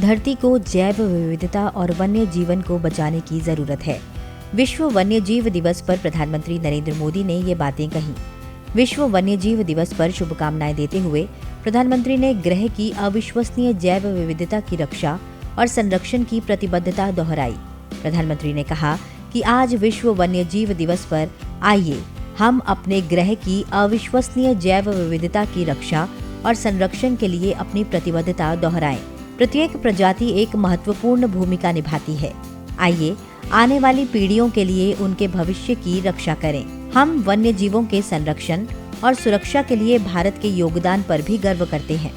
धरती को जैव विविधता और वन्य जीवन को बचाने की जरूरत है। विश्व वन्य जीव दिवस पर प्रधानमंत्री नरेंद्र मोदी ने ये बातें कही। विश्व वन्य जीव दिवस पर शुभकामनाएं देते हुए प्रधानमंत्री ने ग्रह की अविश्वसनीय जैव विविधता की रक्षा और संरक्षण की प्रतिबद्धता दोहराई। प्रधानमंत्री ने कहा कि आज विश्व वन्य जीव दिवस पर आइए हम अपने ग्रह की अविश्वसनीय जैव विविधता की रक्षा और संरक्षण के लिए अपनी प्रतिबद्धता दोहराएं। प्रत्येक प्रजाति एक महत्वपूर्ण भूमिका निभाती है। आइए आने वाली पीढ़ियों के लिए उनके भविष्य की रक्षा करें। हम वन्य जीवों के संरक्षण और सुरक्षा के लिए भारत के योगदान पर भी गर्व करते हैं।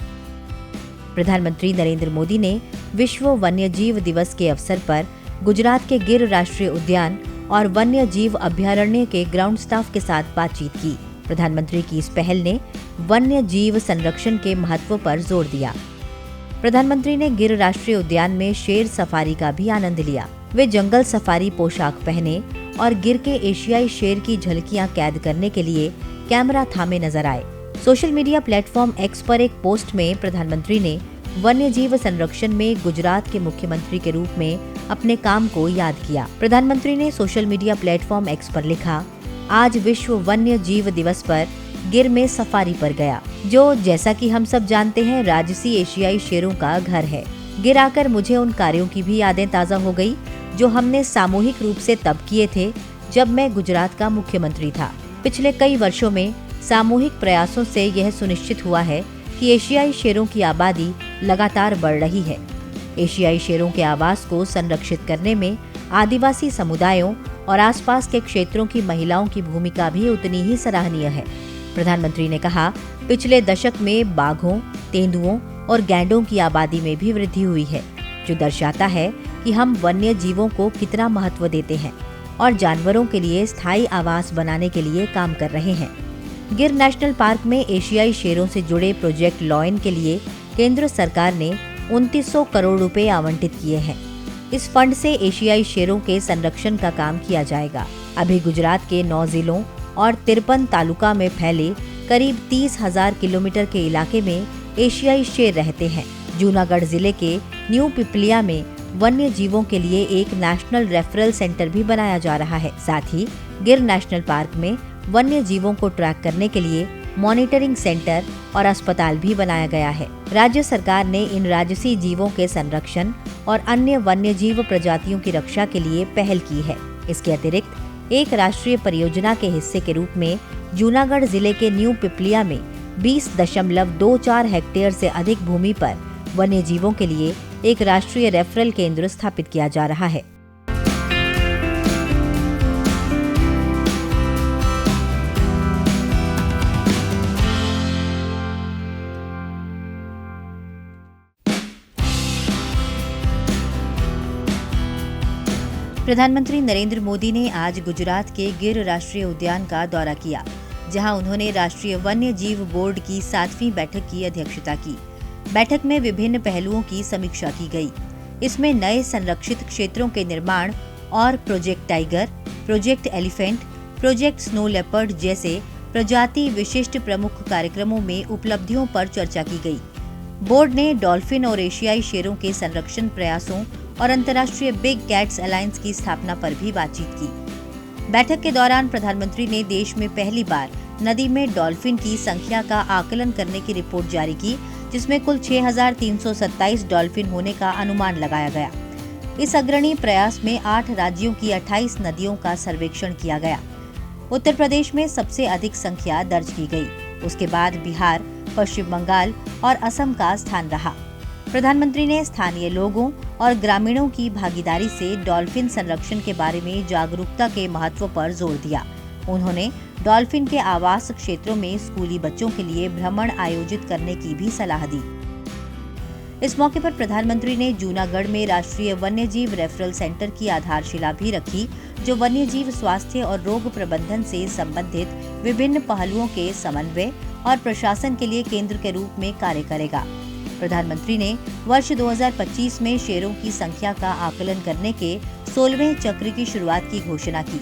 प्रधानमंत्री नरेंद्र मोदी ने विश्व वन्य जीव दिवस के अवसर पर गुजरात के गिर राष्ट्रीय उद्यान और वन्य जीव अभयारण्य के ग्राउंड स्टाफ के साथ बातचीत की। प्रधानमंत्री की इस पहल ने वन्य जीव संरक्षण के महत्व पर जोर दिया। प्रधानमंत्री ने गिर राष्ट्रीय उद्यान में शेर सफारी का भी आनंद लिया। वे जंगल सफारी पोशाक पहने और गिर के एशियाई शेर की झलकियां कैद करने के लिए कैमरा थामे नजर आए। सोशल मीडिया प्लेटफॉर्म एक्स पर एक पोस्ट में प्रधानमंत्री ने वन्य जीव संरक्षण में गुजरात के मुख्यमंत्री के रूप में अपने काम को याद किया। प्रधानमंत्री ने सोशल मीडिया प्लेटफॉर्म एक्स पर लिखा, आज विश्व वन्य जीव दिवस पर गिर में सफारी पर गया, जो जैसा कि हम सब जानते हैं राजसी एशियाई शेरों का घर है। गिर आकर मुझे उन कार्यों की भी यादें ताज़ा हो गई जो हमने सामूहिक रूप से तब किए थे जब मैं गुजरात का मुख्यमंत्री था। पिछले कई वर्षों में सामूहिक प्रयासों से यह सुनिश्चित हुआ है कि एशियाई शेरों की आबादी लगातार बढ़ रही है। एशियाई शेरों के आवास को संरक्षित करने में आदिवासी समुदायों और आसपास के क्षेत्रों की महिलाओं की भूमिका भी उतनी ही सराहनीय है। प्रधानमंत्री ने कहा, पिछले दशक में बाघों, तेंदुओं और गैंडों की आबादी में भी वृद्धि हुई है, जो दर्शाता है कि हम वन्य जीवों को कितना महत्व देते हैं और जानवरों के लिए स्थायी आवास बनाने के लिए काम कर रहे हैं। गिर नेशनल पार्क में एशियाई शेरों से जुड़े प्रोजेक्ट लॉयन के लिए केंद्र सरकार ने 2900 करोड़ रुपए आवंटित किए हैं। इस फंड से एशियाई शेरों के संरक्षण का काम किया जाएगा। अभी गुजरात के 9 जिलों और 53 तालुका में फैले करीब 30,000 किलोमीटर के इलाके में एशियाई शेर रहते हैं। जूनागढ़ जिले के न्यू पिपलिया में वन्य जीवों के लिए एक नेशनल रेफरल सेंटर भी बनाया जा रहा है। साथ ही गिर नेशनल पार्क में वन्य जीवों को ट्रैक करने के लिए मॉनिटरिंग सेंटर और अस्पताल भी बनाया गया है। राज्य सरकार ने इन राजसी जीवों के संरक्षण और अन्य वन्य जीव प्रजातियों की रक्षा के लिए पहल की है। इसके अतिरिक्त एक राष्ट्रीय परियोजना के हिस्से के रूप में जूनागढ़ जिले के न्यू पिपलिया में 20.24 हेक्टेयर से अधिक भूमि पर वन्य जीवों के लिए एक राष्ट्रीय रेफरल केंद्र स्थापित किया जा रहा है। प्रधानमंत्री नरेंद्र मोदी ने आज गुजरात के गिर राष्ट्रीय उद्यान का दौरा किया, जहां उन्होंने राष्ट्रीय वन्य जीव बोर्ड की 7वीं बैठक की अध्यक्षता की। बैठक में विभिन्न पहलुओं की समीक्षा की गई। इसमें नए संरक्षित क्षेत्रों के निर्माण और project tiger, project elephant, project snow leopard जैसे प्रजाति विशिष्ट प्रमुख कार्यक्रमों में उपलब्धियों पर चर्चा की गई। बोर्ड ने डॉल्फिन और एशियाई शेरों के संरक्षण प्रयासों और अंतर्राष्ट्रीय बिग कैट्स अलायंस की स्थापना पर भी बातचीत की। बैठक के दौरान प्रधानमंत्री ने देश में पहली बार नदी में डॉल्फिन की संख्या का आकलन करने की रिपोर्ट जारी की, जिसमें कुल 6,327 डॉल्फिन होने का अनुमान लगाया गया। इस अग्रणी प्रयास में 8 राज्यों की 28 नदियों का सर्वेक्षण किया गया। उत्तर प्रदेश में सबसे अधिक संख्या दर्ज की गई। उसके बाद बिहार, पश्चिम बंगाल और असम का स्थान रहा। प्रधानमंत्री ने स्थानीय लोगों और ग्रामीणों की भागीदारी से डॉल्फिन संरक्षण के बारे में जागरूकता के महत्व पर जोर दिया। उन्होंने डॉल्फिन के आवास क्षेत्रों में स्कूली बच्चों के लिए भ्रमण आयोजित करने की भी सलाह दी। इस मौके पर प्रधानमंत्री ने जूनागढ़ में राष्ट्रीय वन्यजीव रेफरल सेंटर की आधारशिला भी रखी, जो वन्यजीव स्वास्थ्य और रोग प्रबंधन से संबंधित विभिन्न पहलुओं के समन्वय और प्रशासन के लिए केंद्र के रूप में कार्य करेगा। प्रधानमंत्री ने वर्ष 2025 में शेरों की संख्या का आकलन करने के 16वें चक्र की शुरुआत की घोषणा की।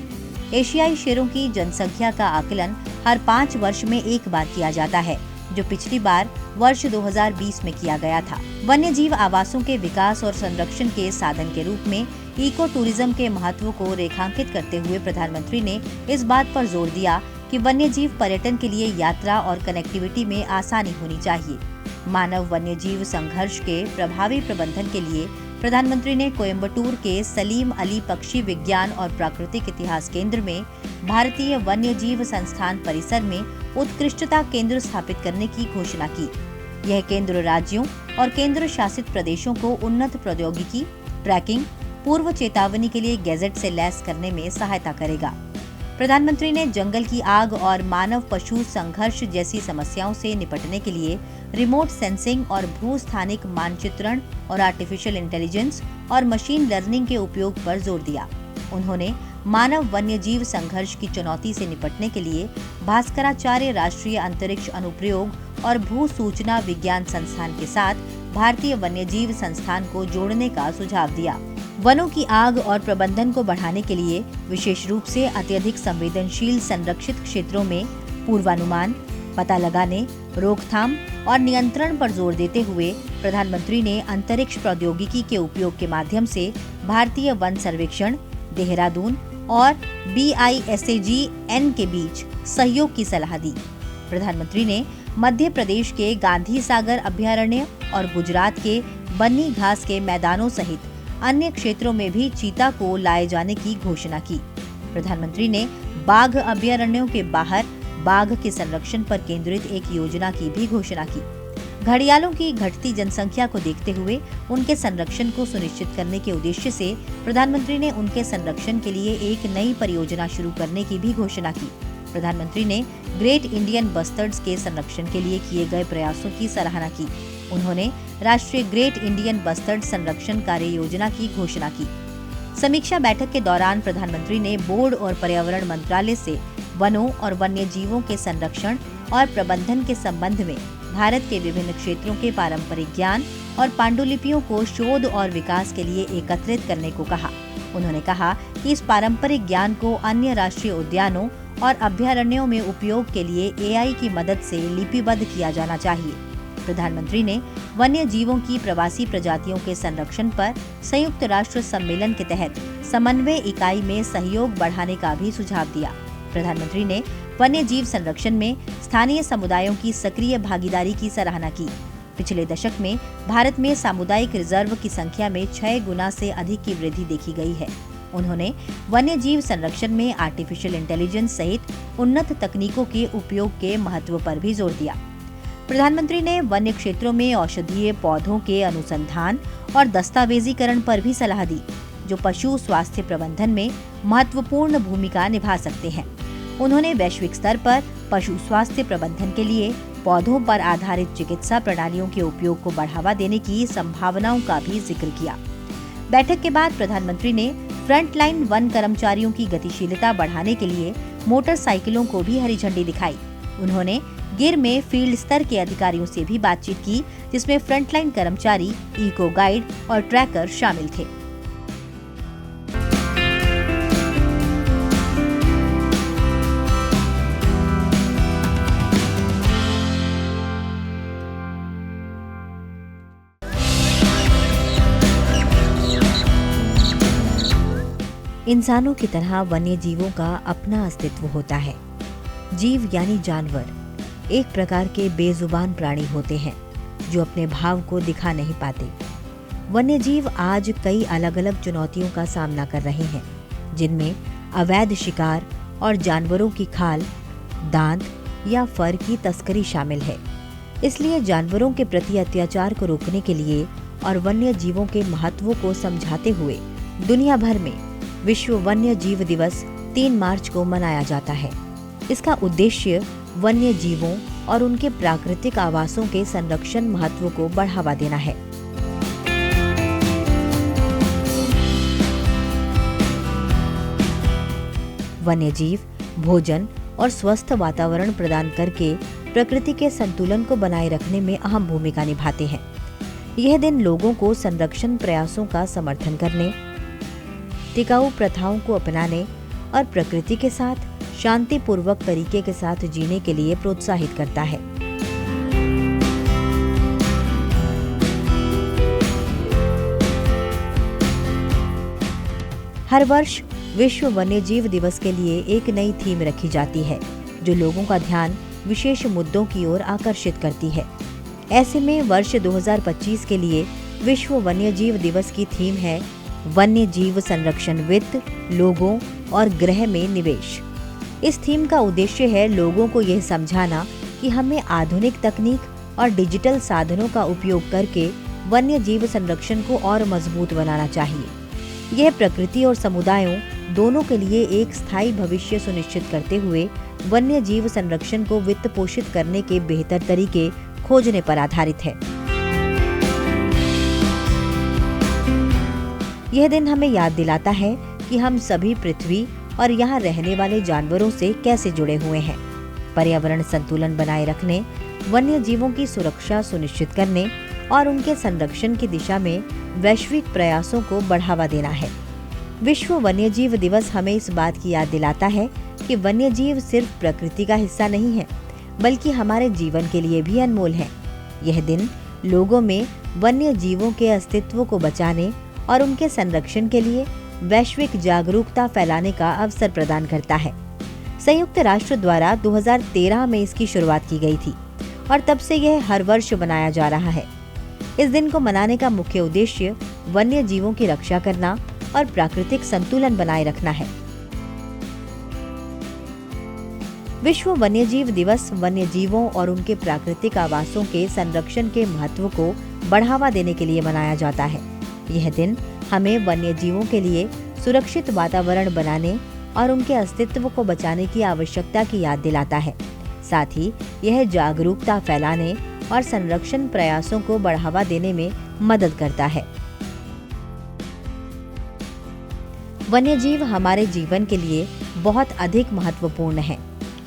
एशियाई शेरों की जनसंख्या का आकलन हर 5 वर्ष में एक बार किया जाता है, जो पिछली बार वर्ष 2020 में किया गया था। वन्य जीव आवासों के विकास और संरक्षण के साधन के रूप में इको टूरिज्म के महत्व को रेखांकित करते हुए प्रधानमंत्री ने इस बात पर जोर दिया कि वन्य जीव पर्यटन के लिए यात्रा और कनेक्टिविटी में आसानी होनी चाहिए। मानव वन्य जीव संघर्ष के प्रभावी प्रबंधन के लिए प्रधानमंत्री ने कोयम्बटूर के सलीम अली पक्षी विज्ञान और प्राकृतिक इतिहास केंद्र में भारतीय वन्य जीव संस्थान परिसर में उत्कृष्टता केंद्र स्थापित करने की घोषणा की। यह केंद्र राज्यों और केंद्र शासित प्रदेशों को उन्नत प्रौद्योगिकी, ट्रैकिंग, पूर्व चेतावनी के लिए गैजेट से लैस करने में सहायता करेगा। प्रधानमंत्री ने जंगल की आग और मानव पशु संघर्ष जैसी समस्याओं से निपटने के लिए रिमोट सेंसिंग और भूस्थानिक मानचित्रण और आर्टिफिशियल इंटेलिजेंस और मशीन लर्निंग के उपयोग पर जोर दिया। उन्होंने मानव वन्य जीव संघर्ष की चुनौती से निपटने के लिए भास्कराचार्य राष्ट्रीय अंतरिक्ष अनुप्रयोग और भू सूचना विज्ञान संस्थान के साथ भारतीय वन्य जीव संस्थान को जोड़ने का सुझाव दिया। वनों की आग और प्रबंधन को बढ़ाने के लिए विशेष रूप से अत्यधिक संवेदनशील संरक्षित क्षेत्रों में पूर्वानुमान, पता लगाने, रोकथाम और नियंत्रण पर जोर देते हुए प्रधानमंत्री ने अंतरिक्ष प्रौद्योगिकी के उपयोग के माध्यम से भारतीय वन सर्वेक्षण, देहरादून और BISAGN के बीच सहयोग की सलाह दी। प्रधानमंत्री ने मध्य प्रदेश के गांधी सागर अभयारण्य और गुजरात के बन्नी घास के मैदानों सहित अन्य क्षेत्रों में भी चीता को लाए जाने की घोषणा की। प्रधानमंत्री ने बाघ अभयारण्यों के बाहर बाघ के संरक्षण पर केंद्रित एक योजना की भी घोषणा की। घड़ियालों की घटती जनसंख्या को देखते हुए उनके संरक्षण को सुनिश्चित करने के उद्देश्य से प्रधानमंत्री ने उनके संरक्षण के लिए एक नई परियोजना शुरू करने की भी घोषणा की। प्रधानमंत्री ने ग्रेट इंडियन बस्टर्ड्स के संरक्षण के लिए किए गए प्रयासों की सराहना की। उन्होंने राष्ट्रीय ग्रेट इंडियन बस्टर्ड संरक्षण कार्य योजना की घोषणा की। समीक्षा बैठक के दौरान प्रधानमंत्री ने बोर्ड और पर्यावरण मंत्रालय से वनों और वन्य जीवों के संरक्षण और प्रबंधन के संबंध में भारत के विभिन्न क्षेत्रों के पारंपरिक ज्ञान और पांडुलिपियों को शोध और विकास के लिए एकत्रित करने को कहा। उन्होंने कहा कि इस पारंपरिक ज्ञान को अन्य राष्ट्रीय उद्यानों और अभयारण्यों में उपयोग के लिए AI की मदद से लिपिबद्ध किया जाना चाहिए। प्रधानमंत्री ने वन्य जीवों की प्रवासी प्रजातियों के संरक्षण पर संयुक्त राष्ट्र सम्मेलन के तहत समन्वय इकाई में सहयोग बढ़ाने का भी सुझाव दिया। प्रधानमंत्री ने वन्य जीव संरक्षण में स्थानीय समुदायों की सक्रिय भागीदारी की सराहना की। पिछले दशक में भारत में सामुदायिक रिजर्व की संख्या में 6 गुना से अधिक की वृद्धि देखी गई है। उन्होंने वन्य जीव संरक्षण में आर्टिफिशियल इंटेलिजेंस सहित उन्नत तकनीकों के उपयोग के महत्व पर भी जोर दिया। प्रधानमंत्री ने वन्य क्षेत्रों में औषधीय पौधों के अनुसंधान और दस्तावेजीकरण पर भी सलाह दी, जो पशु स्वास्थ्य प्रबंधन में महत्वपूर्ण भूमिका निभा सकते हैं। उन्होंने वैश्विक स्तर पर पशु स्वास्थ्य प्रबंधन के लिए पौधों पर आधारित चिकित्सा प्रणालियों के उपयोग को बढ़ावा देने की संभावनाओं का भी जिक्र किया। बैठक के बाद प्रधानमंत्री ने फ्रंटलाइन वन कर्मचारियों की गतिशीलता बढ़ाने के लिए मोटरसाइकिलों को भी हरी झंडी दिखाई। उन्होंने गिर में फील्ड स्तर के अधिकारियों से भी बातचीत की, जिसमें फ्रंटलाइन कर्मचारी, इको गाइड और ट्रैकर शामिल थे। इंसानों की तरह वन्य जीवों का अपना अस्तित्व होता है। जीव यानी जानवर एक प्रकार के बेजुबान प्राणी होते हैं जो अपने भाव को दिखा नहीं पाते। वन्य जीव आज कई अलग अलग चुनौतियों का सामना कर रहे हैं, जिनमें अवैध शिकार और जानवरों की खाल, दांत या फर की तस्करी शामिल है। इसलिए जानवरों के प्रति अत्याचार को रोकने के लिए और वन्य जीवों के महत्व को समझाते हुए दुनिया भर में विश्व वन्य जीव दिवस 3 मार्च को मनाया जाता है। इसका उद्देश्य वन्य जीवों और उनके प्राकृतिक आवासों के संरक्षण महत्व को बढ़ावा देना है। वन्य जीव भोजन और स्वस्थ वातावरण प्रदान करके प्रकृति के संतुलन को बनाए रखने में अहम भूमिका निभाते हैं। यह दिन लोगों को संरक्षण प्रयासों का समर्थन करने, टिकाऊ प्रथाओं को अपनाने और प्रकृति के साथ शांतिपूर्वक तरीके के साथ जीने के लिए प्रोत्साहित करता है। हर वर्ष विश्व वन्यजीव दिवस के लिए एक नई थीम रखी जाती है जो लोगों का ध्यान विशेष मुद्दों की ओर आकर्षित करती है। ऐसे में वर्ष 2025 के लिए विश्व वन्यजीव दिवस की थीम है वन्य जीव संरक्षण वित्त, लोगों और ग्रह में निवेश। इस थीम का उद्देश्य है लोगों को यह समझाना कि हमें आधुनिक तकनीक और डिजिटल साधनों का उपयोग करके वन्य जीव संरक्षण को और मजबूत बनाना चाहिए। यह प्रकृति और समुदायों दोनों के लिए एक स्थायी भविष्य सुनिश्चित करते हुए वन्य जीव संरक्षण को वित्त पोषित करने के बेहतर तरीके खोजने पर आधारित है। यह दिन हमें याद दिलाता है कि हम सभी पृथ्वी और यहाँ रहने वाले जानवरों से कैसे जुड़े हुए हैं। पर्यावरण संतुलन बनाए रखने, वन्य जीवों की सुरक्षा सुनिश्चित करने और उनके संरक्षण की दिशा में वैश्विक प्रयासों को बढ़ावा देना है। विश्व वन्यजीव दिवस हमें इस बात की याद दिलाता है कि वन्यजीव सिर्फ प्रकृति का हिस्सा नहीं है, बल्कि हमारे जीवन के लिए भी अनमोल है। यह दिन लोगों में वन्य जीवों के अस्तित्व को बचाने और उनके संरक्षण के लिए वैश्विक जागरूकता फैलाने का अवसर प्रदान करता है। संयुक्त राष्ट्र द्वारा 2013 में इसकी शुरुआत की गई थी और तब से यह हर वर्ष मनाया जा रहा है। इस दिन को मनाने का मुख्य उद्देश्य वन्य जीवों की रक्षा करना और प्राकृतिक संतुलन बनाए रखना है। विश्व वन्यजीव दिवस वन्य जीवों और उनके प्राकृतिक आवासों के संरक्षण के महत्व को बढ़ावा देने के लिए मनाया जाता है। यह दिन हमें वन्य जीवों के लिए सुरक्षित वातावरण बनाने और उनके अस्तित्व को बचाने की आवश्यकता की याद दिलाता है। साथ ही यह जागरूकता फैलाने और संरक्षण प्रयासों को बढ़ावा देने में मदद करता है। वन्यजीव हमारे जीवन के लिए बहुत अधिक महत्वपूर्ण है।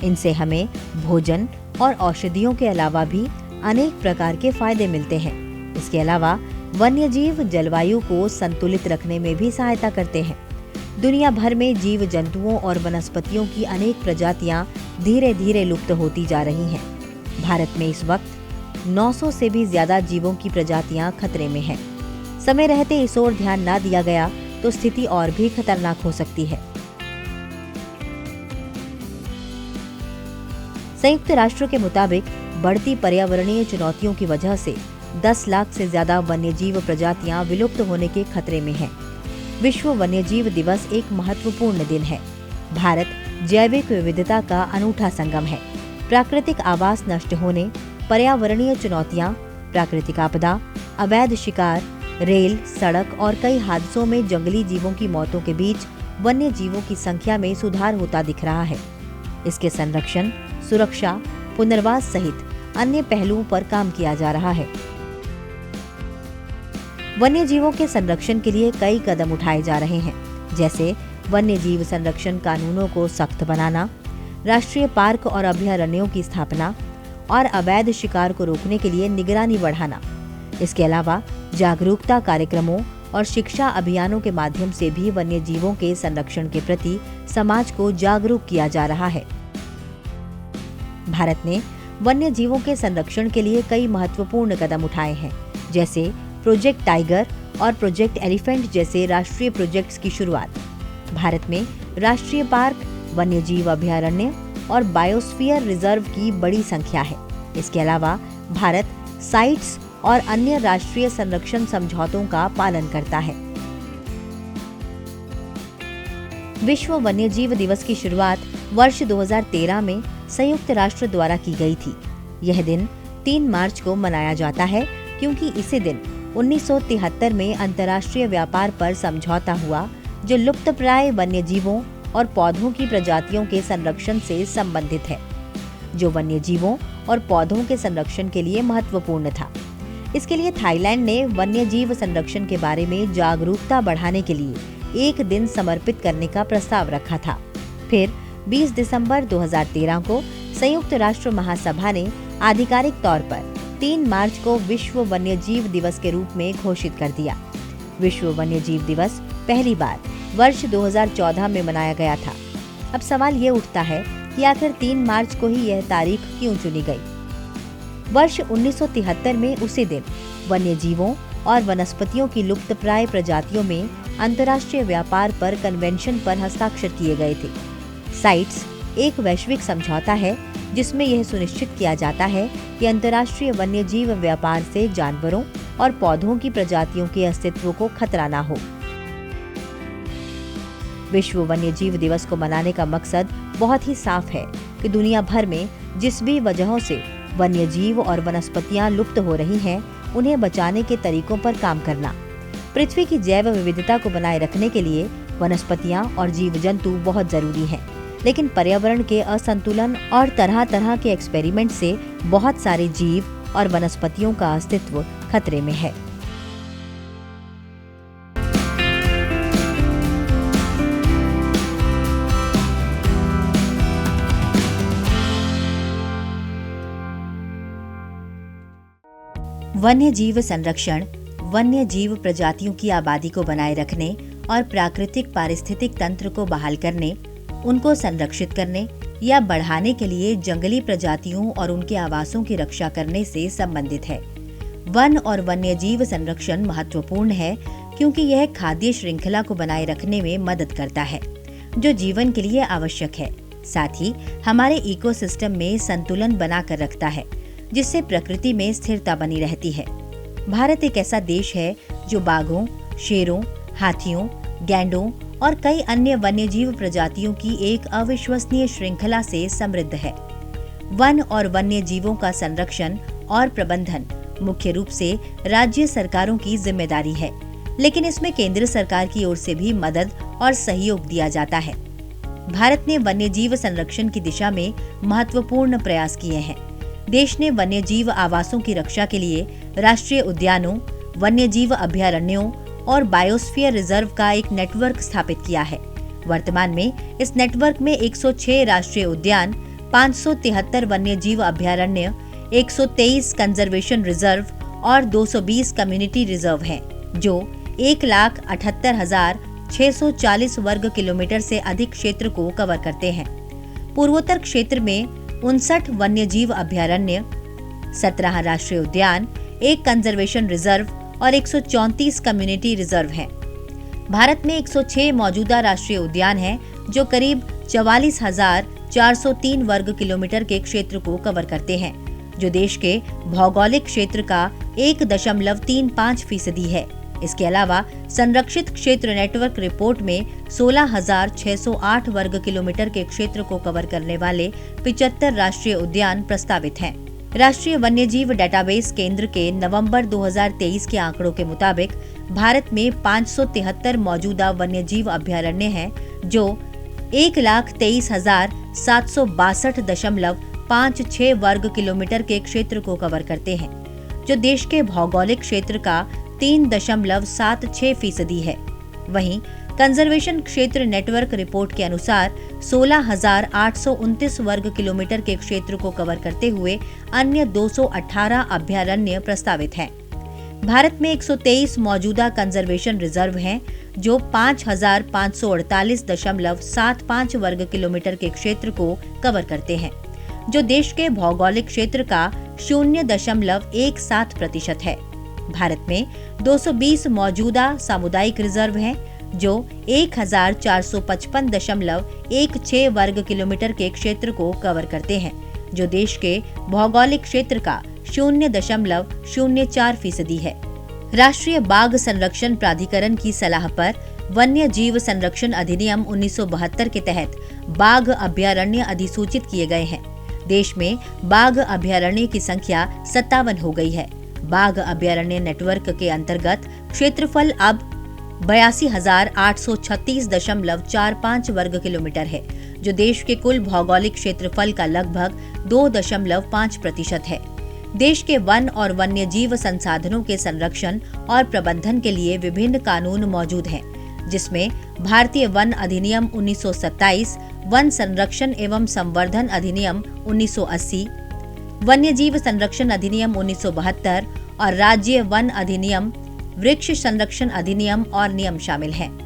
इनसे हमें भोजन और औषधियों के अलावा भी अनेक प्रकार के फायदे मिलते हैं। इसके अलावा वन्यजीव जलवायु को संतुलित रखने में भी सहायता करते हैं। दुनिया भर में जीव जंतुओं और वनस्पतियों की अनेक प्रजातियां धीरे धीरे लुप्त होती जा रही हैं। भारत में इस वक्त 900 से भी ज्यादा जीवों की प्रजातियां खतरे में हैं। समय रहते इस ओर ध्यान न दिया गया तो स्थिति और भी खतरनाक हो सकती है। संयुक्त राष्ट्र के मुताबिक बढ़ती पर्यावरणीय चुनौतियों की वजह से 10 लाख से ज्यादा वन्यजीव प्रजातियां विलुप्त होने के खतरे में हैं। विश्व वन्यजीव दिवस एक महत्वपूर्ण दिन है। भारत जैविक विविधता का अनूठा संगम है। प्राकृतिक आवास नष्ट होने, पर्यावरणीय चुनौतियां, प्राकृतिक आपदा, अवैध शिकार, रेल, सड़क और कई हादसों में जंगली जीवों की मौतों के बीच वन्य जीवों की संख्या में सुधार होता दिख रहा है। इसके संरक्षण, सुरक्षा, पुनर्वास सहित अन्य पहलुओं पर काम किया जा रहा है। वन्य जीवों के संरक्षण के लिए कई कदम उठाए जा रहे हैं, जैसे वन्य जीव संरक्षण कानूनों को सख्त बनाना, राष्ट्रीय पार्क और अभयारण्यों की स्थापना और अवैध शिकार को रोकने के लिए निगरानी बढ़ाना। इसके अलावा जागरूकता कार्यक्रमों और शिक्षा अभियानों के माध्यम से भी वन्य जीवों के संरक्षण के प्रति समाज को जागरूक किया जा रहा है। भारत ने वन्य जीवों के संरक्षण के लिए कई महत्वपूर्ण कदम उठाए हैं, जैसे प्रोजेक्ट टाइगर और प्रोजेक्ट एलिफेंट जैसे राष्ट्रीय प्रोजेक्ट्स की शुरुआत। भारत में राष्ट्रीय पार्क, वन्यजीव अभयारण्य और बायोस्फीयर रिजर्व की बड़ी संख्या है। इसके अलावा भारत साइट्स और अन्य राष्ट्रीय संरक्षण समझौतों का पालन करता है। विश्व वन्यजीव दिवस की शुरुआत वर्ष 2013 में संयुक्त राष्ट्र द्वारा की गई थी। यह दिन 3 मार्च को मनाया जाता है क्योंकि इसी दिन 1973 में अंतर्राष्ट्रीय व्यापार पर समझौता हुआ, जो लुप्तप्राय वन्यजीवों और पौधों की प्रजातियों के संरक्षण से संबंधित है, जो वन्यजीवों और पौधों के संरक्षण के लिए महत्वपूर्ण था। इसके लिए थाईलैंड ने वन्यजीव संरक्षण के बारे में जागरूकता बढ़ाने के लिए एक दिन समर्पित करने का प्रस्ताव रखा था। फिर 20 दिसंबर 2013 को संयुक्त राष्ट्र महासभा ने आधिकारिक तौर पर 3 मार्च को विश्व वन्यजीव दिवस के रूप में घोषित कर दिया। विश्व वन्यजीव दिवस पहली बार वर्ष 2014 में मनाया गया था। अब सवाल ये उठता है कि आखिर 3 मार्च को ही यह तारीख क्यों चुनी गई? वर्ष 1973 में उसी दिन वन्यजीवों और वनस्पतियों की लुप्तप्राय प्रजातियों में अंतर्राष्ट्रीय व्यापार पर कन्वेंशन पर हस्ताक्षर किए गए थे। साइट्स एक वैश्विक समझौता है जिसमें यह सुनिश्चित किया जाता है कि अंतर्राष्ट्रीय वन्यजीव व्यापार से जानवरों और पौधों की प्रजातियों के अस्तित्व को खतरा न हो। विश्व वन्यजीव दिवस को मनाने का मकसद बहुत ही साफ है कि दुनिया भर में जिस भी वजहों से वन्यजीव और वनस्पतियां लुप्त हो रही हैं, उन्हें बचाने के तरीकों पर काम करना। पृथ्वी की जैव विविधता को बनाए रखने के लिए वनस्पतियां और जीव जंतु बहुत जरूरी हैं, लेकिन पर्यावरण के असंतुलन और तरह तरह के एक्सपेरिमेंट से बहुत सारे जीव और वनस्पतियों का अस्तित्व खतरे में है। वन्य जीव संरक्षण वन्य जीव प्रजातियों की आबादी को बनाए रखने और प्राकृतिक पारिस्थितिक तंत्र को बहाल करने, उनको संरक्षित करने या बढ़ाने के लिए जंगली प्रजातियों और उनके आवासों की रक्षा करने से संबंधित है। वन और वन्य जीव संरक्षण महत्वपूर्ण है क्योंकि यह खाद्य श्रृंखला को बनाए रखने में मदद करता है, जो जीवन के लिए आवश्यक है। साथ ही हमारे इकोसिस्टम में संतुलन बनाकर रखता है, जिससे प्रकृति में स्थिरता बनी रहती है। भारत एक ऐसा देश है जो बाघों, शेरों, हाथियों, गैंडों और कई अन्य वन्यजीव प्रजातियों की एक अविश्वसनीय श्रृंखला से समृद्ध है। वन और वन्य जीवों का संरक्षण और प्रबंधन मुख्य रूप से राज्य सरकारों की जिम्मेदारी है, लेकिन इसमें केंद्र सरकार की ओर से भी मदद और सहयोग दिया जाता है। भारत ने वन्यजीव संरक्षण की दिशा में महत्वपूर्ण प्रयास किए हैं। देश ने वन्यजीव आवासों की रक्षा के लिए राष्ट्रीय उद्यानों, वन्यजीव अभयारण्यों और बायोस्फीयर रिजर्व का एक नेटवर्क स्थापित किया है। वर्तमान में इस नेटवर्क में 106 राष्ट्रीय उद्यान, 573 वन्यजीव अभयारण्य, 123 कंजर्वेशन रिजर्व और 220 कम्युनिटी रिजर्व हैं, जो 1,78,640 वर्ग किलोमीटर से अधिक क्षेत्र को कवर करते हैं। पूर्वोत्तर क्षेत्र में 59 वन्यजीव अभयारण्य, 17 राष्ट्रीय उद्यान, 1 कंजर्वेशन रिजर्व और 134 कम्युनिटी रिजर्व हैं। भारत में 106 मौजूदा राष्ट्रीय उद्यान हैं, जो करीब 44,403 वर्ग किलोमीटर के क्षेत्र को कवर करते हैं, जो देश के भौगोलिक क्षेत्र का 1.35% है। इसके अलावा संरक्षित क्षेत्र नेटवर्क रिपोर्ट में 16,608 वर्ग किलोमीटर के क्षेत्र को कवर करने वाले 75 राष्ट्रीय उद्यान प्रस्तावित हैं। राष्ट्रीय वन्यजीव डेटाबेस केंद्र के नवंबर 2023 के आंकड़ों के मुताबिक भारत में 573 मौजूदा वन्यजीव अभयारण्य हैं, जो 1,23,762.56 वर्ग किलोमीटर के क्षेत्र को कवर करते हैं, जो देश के भौगोलिक क्षेत्र का 3.76% है। वहीं कंजर्वेशन क्षेत्र नेटवर्क रिपोर्ट के अनुसार 16,829 वर्ग किलोमीटर के क्षेत्र को कवर करते हुए अन्य 218 अभयारण्य प्रस्तावित हैं। भारत में 123 मौजूदा कंजर्वेशन रिजर्व हैं, जो 5,548.75 वर्ग किलोमीटर के क्षेत्र को कवर करते हैं, जो देश के भौगोलिक क्षेत्र का 0.17% है। भारत में 220 मौजूदा सामुदायिक रिजर्व हैं, जो 1,455.16 वर्ग किलोमीटर के क्षेत्र को कवर करते हैं, जो देश के भौगोलिक क्षेत्र का 0.04% है। राष्ट्रीय बाघ संरक्षण प्राधिकरण की सलाह पर वन्य जीव संरक्षण अधिनियम 1972 के तहत बाघ अभयारण्य अधिसूचित किए गए हैं। देश में बाघ अभयारण्य की संख्या 57 हो गई है। बाघ अभयारण्य नेटवर्क के अंतर्गत क्षेत्रफल अब 82,836.45 वर्ग किलोमीटर है, जो देश के कुल भौगोलिक क्षेत्रफल का लगभग 2.5% है। देश के वन और वन्यजीव संसाधनों के संरक्षण और प्रबंधन के लिए विभिन्न कानून मौजूद हैं, जिसमें भारतीय वन अधिनियम 1927, वन संरक्षण एवं संवर्धन अधिनियम 1980, वन्यजीव संरक्षण अधिनियम 1972 और राज्य वन अधिनियम, वृक्ष संरक्षण अधिनियम और नियम शामिल हैं।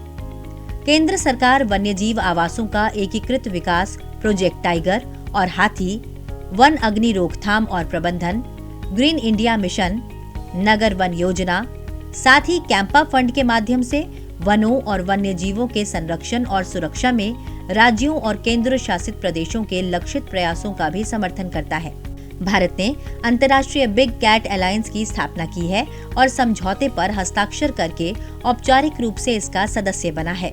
केंद्र सरकार वन्यजीव आवासों का एकीकृत विकास प्रोजेक्ट टाइगर और हाथी, वन अग्नि रोकथाम और प्रबंधन, ग्रीन इंडिया मिशन, नगर वन योजना, साथ ही कैंपा फंड के माध्यम से वनों और वन्य जीवों के संरक्षण और सुरक्षा में राज्यों और केंद्र शासित प्रदेशों के लक्षित प्रयासों का भी समर्थन करता है। भारत ने अंतर्राष्ट्रीय बिग कैट अलायंस की स्थापना की है और समझौते पर हस्ताक्षर करके औपचारिक रूप से इसका सदस्य बना है।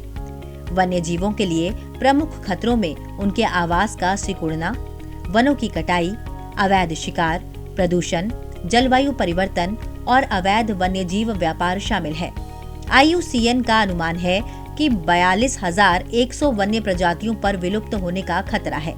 वन्य जीवों के लिए प्रमुख खतरों में उनके आवास का सिकुड़ना, वनों की कटाई, अवैध शिकार, प्रदूषण, जलवायु परिवर्तन और अवैध वन्यजीव व्यापार शामिल है। IUCN का अनुमान है कि 42,100 वन्य प्रजातियों पर विलुप्त होने का खतरा है।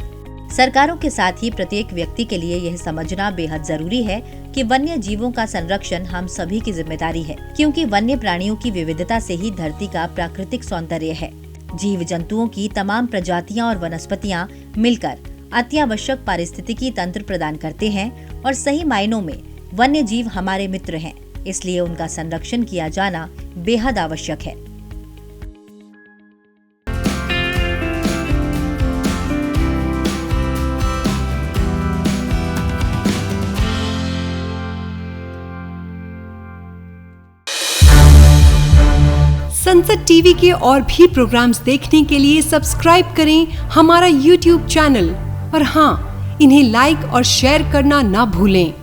सरकारों के साथ ही प्रत्येक व्यक्ति के लिए यह समझना बेहद जरूरी है कि वन्य जीवों का संरक्षण हम सभी की जिम्मेदारी है, क्योंकि वन्य प्राणियों की विविधता से ही धरती का प्राकृतिक सौंदर्य है। जीव जंतुओं की तमाम प्रजातियां और वनस्पतियां मिलकर अत्यावश्यक पारिस्थितिकी तंत्र प्रदान करते हैं और सही मायनों में वन्य जीव हमारे मित्र हैं, इसलिए उनका संरक्षण किया जाना बेहद आवश्यक है। संसद टीवी के और भी प्रोग्राम्स देखने के लिए सब्सक्राइब करें हमारा YouTube चैनल और हाँ, इन्हें लाइक और शेयर करना ना भूलें।